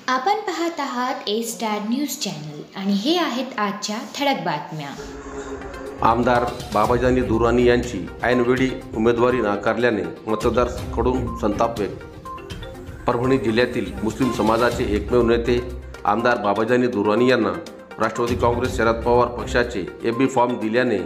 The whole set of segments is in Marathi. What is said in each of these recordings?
आपण पाहत आहात ए स्टार न्यूज चॅनल आणि हे आहेत आजच्या ठळक बातम्या। आमदार बाबाजानी दुर्राणी यांची ऐनवेळी उमेदवारी नाकारल्याने मतदारांकडून संताप व्यक्त। परभणी जिल्ह्यातील मुस्लिम समाजाचे एकमेव नेते आमदार बाबाजानी दुर्राणी यांना राष्ट्रवादी काँग्रेस शरद पवार पक्षाचे एबी फॉर्म दिल्याने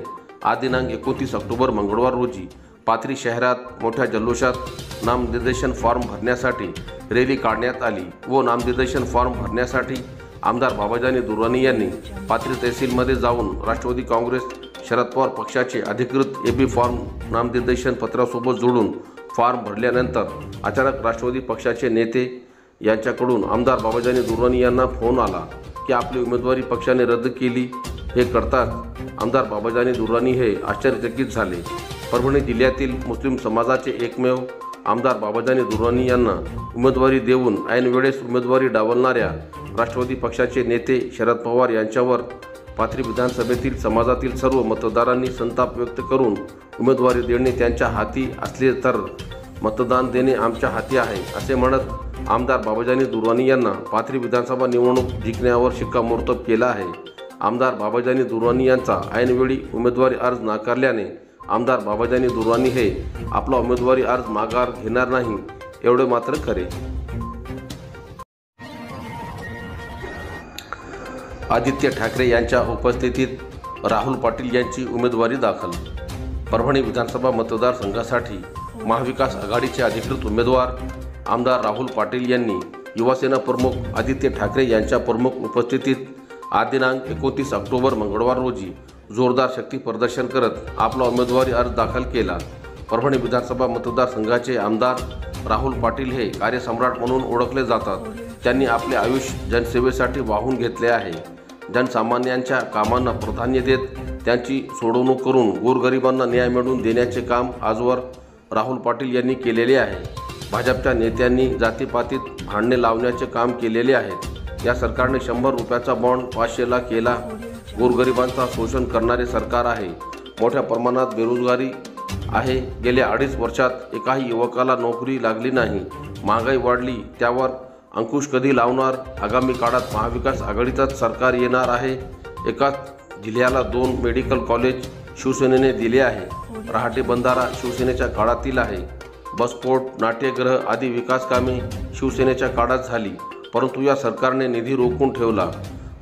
आज दिनांक 29 ऑक्टोबर मंगळवार रोजी पाथरी शहरात मोठ्या जल्लोषात नामनिर्देशन फॉर्म भरण्यासाठी रॅली काढण्यात आली व नामनिर्देशन फॉर्म भरण्यासाठी आमदार बाबाजानी दुर्राणी यांनी पाथरी तहसीलमध्ये जाऊन राष्ट्रवादी काँग्रेस शरद पवार पक्षाचे अधिकृत एबी फॉर्म नामनिर्देशन पत्रासोबत जोडून फॉर्म भरल्यानंतर अचानक राष्ट्रवादी पक्षाचे नेते यांच्याकडून आमदार बाबाजानी दुर्राणी यांना फोन आला की आपली उमेदवारी पक्षाने रद्द केली। हे करताच आमदार बाबाजानी दुर्राणी हे आश्चर्यचकित झाले। परभणी जिल्ह्यातील मुस्लिम समाजाचे एकमेव आमदार बाबाजानी दुर्राणी यांना उमेदवारी देऊन ऐनवेळेस उमेदवारी डावलणाऱ्या राष्ट्रवादी पक्षाचे नेते शरद पवार यांच्यावर पाथरी विधानसभेतील समाजातील सर्व मतदारांनी संताप व्यक्त करून उमेदवारी देणे त्यांच्या हाती असले तर मतदान देणे आमच्या हाती आहे असे म्हणत आमदार बाबाजानी दुर्राणी यांना पाथरी विधानसभा निवडणूक जिंकण्यावर शिक्कामोर्तब केला आहे। आमदार बाबाजानी दुर्राणी यांचा ऐनवेळी उमेदवारी अर्ज नाकारल्याने आमदार बाबाजानी दुर्राणी हे आपला उमेदवारी अर्ज माघार घेणार नाही एवढे मात्र खरे। आदित्य ठाकरे यांच्या उपस्थितीत राहुल पाटील यांची उमेदवारी दाखल। परभणी विधानसभा मतदारसंघासाठी महाविकास आघाडीचे अधिकृत उमेदवार आमदार राहुल पाटील यांनी युवासेना प्रमुख आदित्य ठाकरे यांच्या प्रमुख उपस्थितीत आज दिनांक 29 ऑक्टोबर मंगळवार रोजी जोरदार शक्ती प्रदर्शन करत आपला उमेदवारी अर्ज दाखल केला। परभणी विधानसभा मतदारसंघाचे आमदार राहुल पाटील हे कार्यसम्राट म्हणून ओळखले जातात। त्यांनी आपले आयुष्य जनसेवेसाठी वाहून घेतले आहे। जनसामान्यांच्या कामांना प्राधान्य देत त्यांची सोडवणूक करून गोरगरिबांना न्याय मिळवून देण्याचे काम आजवर राहुल पाटील यांनी केलेले आहे। भाजपच्या नेत्यांनी जातीपातीत भांडणे लावण्याचे काम केलेले आहे। या सरकारने 100 रुपयाचा बॉन्ड 500ला केला। गोरगरिबांचा शोषण करणारे सरकार आहे। मोठ्या प्रमाणात बेरोजगारी आहे। गेल्या 2.5 वर्षात एकाही युवकाला नोकरी लागली नाही। महागाई वाढली, त्यावर अंकुश कधी लावणार? आगामी काळात महाविकास आघाडीचंच सरकार येणार आहे। एकाच जिल्ह्याला 2 मेडिकल कॉलेज शिवसेनेने दिले आहे। रहाटे बंधारा शिवसेनेच्या काळातील आहे। बसपोर्ट, नाट्यगृह आदी विकास कामे शिवसेनेच्या काळात झाली, परंतु या सरकारने निधी रोखून ठेवला।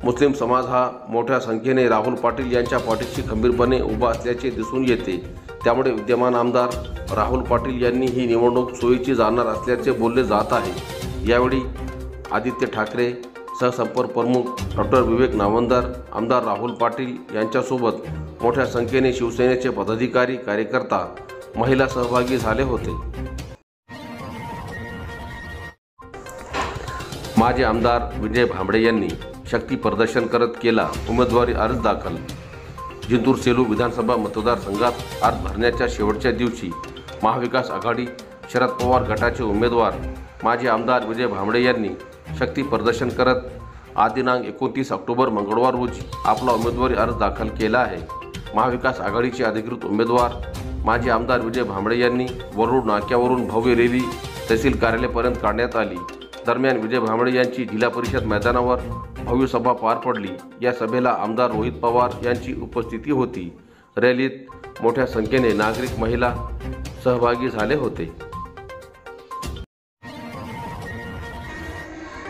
मुस्लिम समाज हा मोठ्या संख्येने राहुल पाटील यांच्या पाठीशी खंबीरपणे उभा असल्याचे दिसून येते। त्यामुळे विद्यमान आमदार राहुल पाटील यांनी ही निवडणूक सोयीची जाणार असल्याचे बोलले जात आहे। यावेळी आदित्य ठाकरे, सहसंपर्क प्रमुख डॉक्टर विवेक नावंदर, आमदार राहुल पाटील यांच्यासोबत मोठ्या संख्येने शिवसेनेचे पदाधिकारी, कार्यकर्ता, महिला सहभागी झाले होते। माजी आमदार विजय भांबळे यांनी शक्ती प्रदर्शन करत केला उमेदवारी अर्ज दाखल। जिंतूर सेलू विधानसभा मतदारसंघात अर्ज भरण्याच्या शेवटच्या दिवशी महाविकास आघाडी शरद पवार गटाचे उमेदवार माजी आमदार विजय भांबळे यांनी शक्ती प्रदर्शन करत आज दिनांक 29 ऑक्टोबर मंगळवार रोजी आपला उमेदवारी अर्ज दाखल केला आहे। महाविकास आघाडीचे अधिकृत उमेदवार माजी आमदार विजय भांबळे यांनी वरुड नाक्यावरून भव्य रॅली तहसील कार्यालयापर्यंत काढण्यात आली। दरम्यान विजय भांबळे यांची जिल्हा परिषद मैदानावर भव्य सभा पार पडली। या सभेला आमदार रोहित पवार यांची उपस्थिती होती। रॅलीत मोठ्या संख्येने नागरिक, महिला सहभागी झाले होते।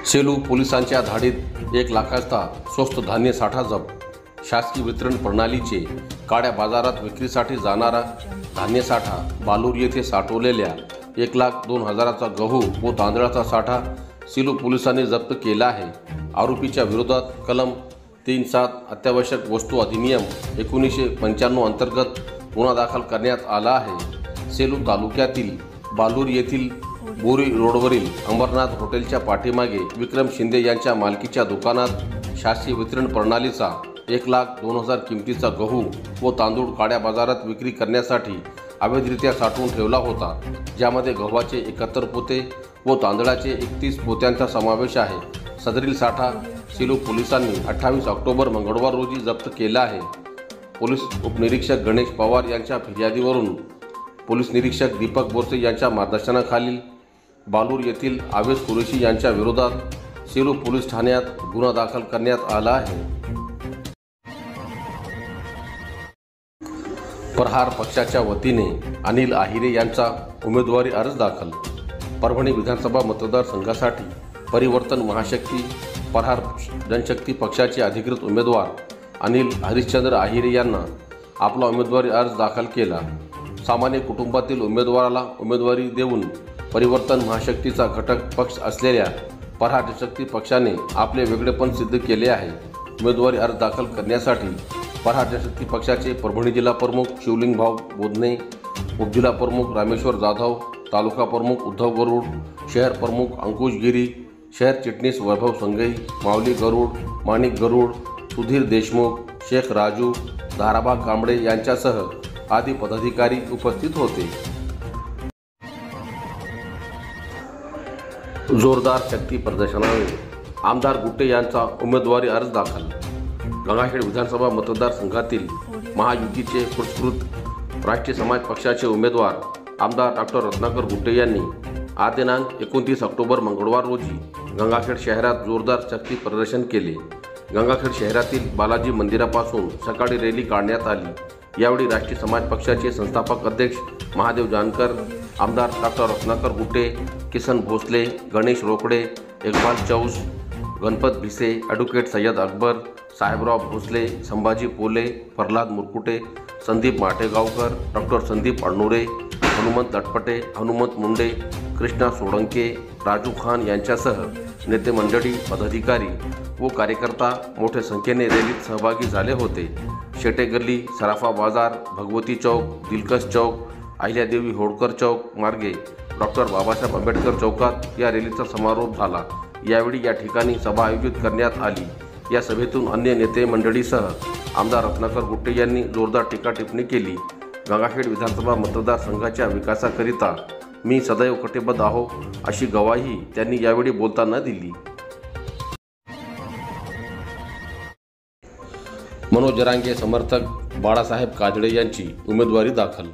सेलू पोलिसांच्या धाडीत 1 लाखाचा स्वस्त धान्य साठा जप्त। शासकीय वितरण प्रणालीचे काळ्या बाजारात विक्रीसाठी जाणारा धान्य साठा बालूर येथे साठवलेल्या 1,02,000चा गहू व तांदळाचा साठा सेलू पोलिसांनी जप्त केला आहे। आरोपीच्या विरोधात कलम 3(7) अत्यावश्यक वस्तू अधिनियम 1995 अंतर्गत गुन्हा दाखल करण्यात आला आहे। सेलू तालुक्यातील बालूर येथील बोरी रोडवरील अंबरनाथ हॉटेलच्या पाठीमागे विक्रम शिंदे यांच्या मालकीच्या दुकानात शासकीय वितरण प्रणालीचा 1,02,000 किमतीचा गहू व तांदूळ काळ्या बाजारात विक्री करण्यासाठी अवैधरित्या साठवून ठेवला होता, ज्यामध्ये गव्हाचे 71 पोते व तांदळाचे 31 पोत्यांचा समावेश आहे। सदरील साठा सेलू पोलिसांनी 28 ऑक्टोबर मंगळवार रोजी जप्त केला आहे। पोलीस उपनिरीक्षक गणेश पवार यांच्या फिर्यादीवरून पोलीस निरीक्षक दीपक बोरसे यांच्या मार्गदर्शनाखाली बालूर येथील आवेश कुरेशी यांच्या विरोधात सेलू पोलीस ठाण्यात गुन्हा दाखल करण्यात आला आहे। प्रहार पक्षाच्या वतीने अनिल आहिरे यांचा उमेदवारी अर्ज दाखल। परभणी विधानसभा मतदारसंघासाठी परिवर्तन महाशक्ती प्रहार जनशक्ती पक्षाचे अधिकृत उमेदवार अनिल हरिश्चंद्र आहिरे यांना आपला उमेदवारी अर्ज दाखल केला। सामान्य कुटुंबातील उमेदवाराला उमेदवारी देऊन परिवर्तन महाशक्तीचा घटक पक्ष असलेल्या प्रहार जनशक्ती पक्षाने आपले वेगळेपण सिद्ध केले आहे। उमेदवारी अर्ज दाखल करण्यासाठी प्रहार जनशक्ती पक्षाचे परभणी जिल्हा प्रमुख शिवलिंगभाऊ बोधने, उपजिल्हा प्रमुख रामेश्वर जाधव, तालुका प्रमुख उद्धव गरुड, शहर प्रमुख अंकुश गिरी, शहर चिटणीस वैभव संगई, माऊली गरुड, माणिक गरुड, सुधीर देशमुख, शेख राजू, धाराबा कांबळे यांच्यासह आदी पदाधिकारी उपस्थित होते। जोरदार शक्ती प्रदर्शनाने आमदार गुट्टे यांचा उमेदवारी अर्ज दाखल। गंगाखेड विधानसभा मतदारसंघातील महायुतीचे पुरस्कृत राष्ट्रीय समाज पक्षाचे उमेदवार आमदार डॉक्टर रत्नाकर गुट्टे यांनी आज दिनांक 29 ऑक्टोबर मंगळवार रोजी गंगाखेड शहरात जोरदार शक्ती प्रदर्शन केले। गंगाखेड शहरातील बालाजी मंदिरापासून सकाळी रॅली काढण्यात आली। यावेळी राष्ट्रीय समाज पक्षाचे संस्थापक अध्यक्ष महादेव जानकर, आमदार doctor Ratnakar Gutte, Kisan Bhosale, Ganesh Rokade, Iqbal Chaus, Ganpat Bhise, advocate Sayyad Akbar, Sahebrao Bhosale, Sambhaji Pole, Pralhad Murkute, Sandeep Mategaonkar, doctor Sandeep Annure, Hanumant Latpate, Hanumant Munde, Krishna Solanke, Raju Khan यांच्यासह नेते मंडळी, पदाधिकारी व कार्यकर्ता मोठ्या संख्येने रॅलीत सहभागी झाले होते। शेटे गल्ली, सराफा बाजार, भगवती चौक, दिलकश चौक, अहिल्यादेवी होळकर चौक मार्गे डॉक्टर बाबासाहेब आंबेडकर चौकात या रॅलीचा समारोप झाला। यावेळी या ठिकाणी सभा आयोजित करण्यात आली। या सभेतून अन्य नेते मंडळीसह आमदार रत्नाकर गुट्टे यांनी जोरदार टीका टिप्पणी केली। गंगाखेड विधानसभा मतदारसंघाच्या विकासाकरिता मी सदैव कटिबद्ध आहो अशी ग्वाही त्यांनी यावेळी बोलताना दिली। मनोज जरांगे समर्थक बाळासाहेब काजळे यांची उमेदवारी दाखल।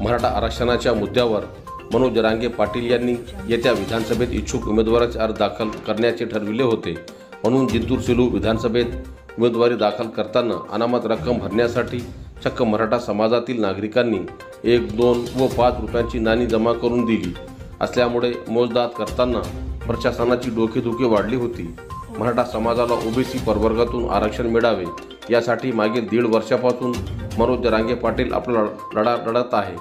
मराठा आरक्षणाच्या मुद्द्यावर मनोज जरांगे पाटील यांनी येत्या विधानसभेत इच्छुक उमेदवाराचे अर्ज दाखल करण्याचे ठरविले होते। म्हणून जिंतूर सेलू विधानसभेत उमेदवारी दाखल करताना अनामत रक्कम भरण्यासाठी चक्क मराठा समाजातील नागरिकांनी 1, 2 व 5 रुपयांची नाणी जमा करून दिली असल्यामुळे मोजदाद करताना प्रशासनाची डोकेदुखी वाढली होती। मराठा समाजाला ओबीसी प्रवर्गातून आरक्षण मिळावे यासाठी मागील 1.5 वर्षापासून मनोज जरांगे पाटील आपला लढा लढत आहे।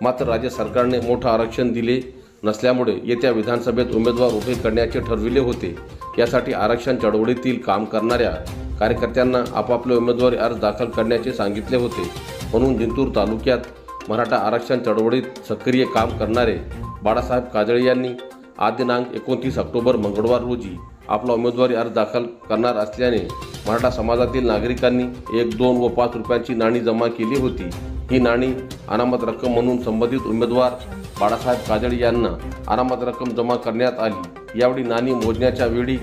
मात्र राज्य सरकारने मोठं आरक्षण दिले नसल्यामुळे येत्या विधानसभेत उमेदवार उभे करण्याचे ठरविले होते। यासाठी आरक्षण चळवळीतील काम करणाऱ्या कार्यकर्त्यांना आपापले उमेदवारी अर्ज दाखल करण्याचे सांगितले होते। म्हणून जिंतूर तालुक्यात मराठा आरक्षण चळवळीत सक्रिय काम करणारे बाळासाहेब काजळे यांनी आज दिनांक 29 ऑक्टोबर मंगळवार रोजी आपला उमेदवारी अर्ज दाखल करणार असल्याने मराठा समाजातील नागरिकांनी 1, 2 व 5 रुपयांची नाणी जमा केली होती। ही नाणी अनामत रक्कम म्हणून संबंधित उमेदवार बाळासाहेब काजळे यांना अनामत रक्कम जमा करण्यात आली। यावेळी नाणी मोजण्याच्या वेळी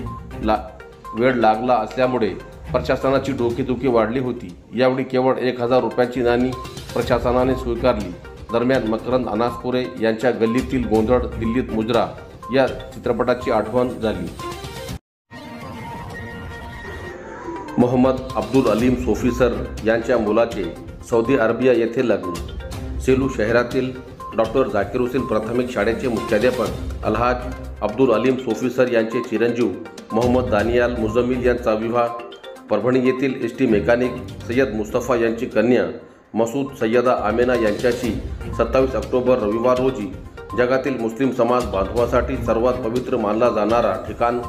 वेळ लागला असल्यामुळे प्रशासनाची डोकेदुखी वाढली होती। यावेळी केवळ 1000 रुपयांची नाणी प्रशासनाने स्वीकारली। दरम्यान मकरंद अनासपुरे यांच्या गल्लीतील गोंधळ दिल्लीत मुजरा या चित्रपटाची आठवण झाली। मोहम्मद अब्दुल अलीम सोफीसर यांच्या मुलाचे सौदी अरेबिया येथे लग्न। सेलू शहरातील डॉक्टर झाकीर हुसेन प्राथमिक शाळेचे मुख्याध्यापक अलहाज अब्दुल अलीम सोफीसर यांचे चिरंजीव मोहम्मद दानियाल मुजम्मिल यांचा विवाह परभणी येथील एसटी मेकॅनिक सय्यद मुस्तफा यांची कन्या मसूद सय्यदा आमेना यांच्याशी 27 ऑक्टोबर रविवार रोजी जगातील मुस्लिम समाज बांधवासाठी सर्वात पवित्र मानला जाणारा ठिकाण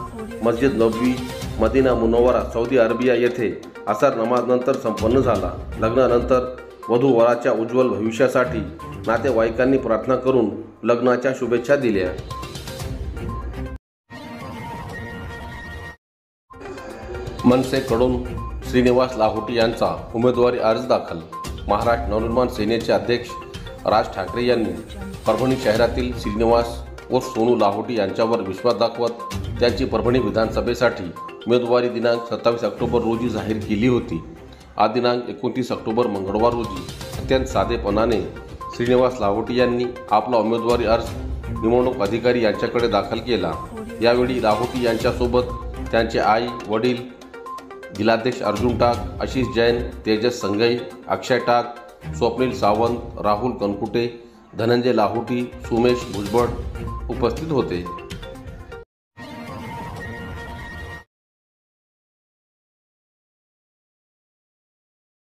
मस्जिद नबवी मदिना मुनव्वरा सौदी अरेबिया येथे असर नमाजनंतर संपन्न झाला। लग्नानंतर वधू वराच्या उज्ज्वल भविष्यासाठी नातेवाईकांनी प्रार्थना करून लग्नाच्या शुभेच्छा दिल्या। मनसेकडून श्रीनिवास लाहोटी यांचा उमेदवारी अर्ज दाखल। महाराष्ट्र नवनिर्माण सेनेचे अध्यक्ष राज ठाकरे यांनी परभणी शहरातील श्रीनिवास व सोनू लाहोटी यांच्यावर विश्वास दाखवत त्यांची परभणी विधानसभेसाठी उमेदवारी दिनांक 27 ऑक्टोबर रोजी जाहीर केली होती। आज दिनांक 29 ऑक्टोबर मंगळवार रोजी अत्यंत साधेपणाने श्रीनिवास लाहोटी यांनी आपला उमेदवारी अर्ज निवडणूक अधिकारी यांच्याकडे दाखल केला। यावेळी लाहोटी यांच्यासोबत त्यांचे आई वडील जिल्हाध्यक्ष अर्जुन टाक, आशिष जैन, तेजस संगई, अक्षय टाक, स्वप्नील सावंत, राहुल कनकुटे, धनंजय लाहोटी, सुमेश भुजबळ उपस्थित होते.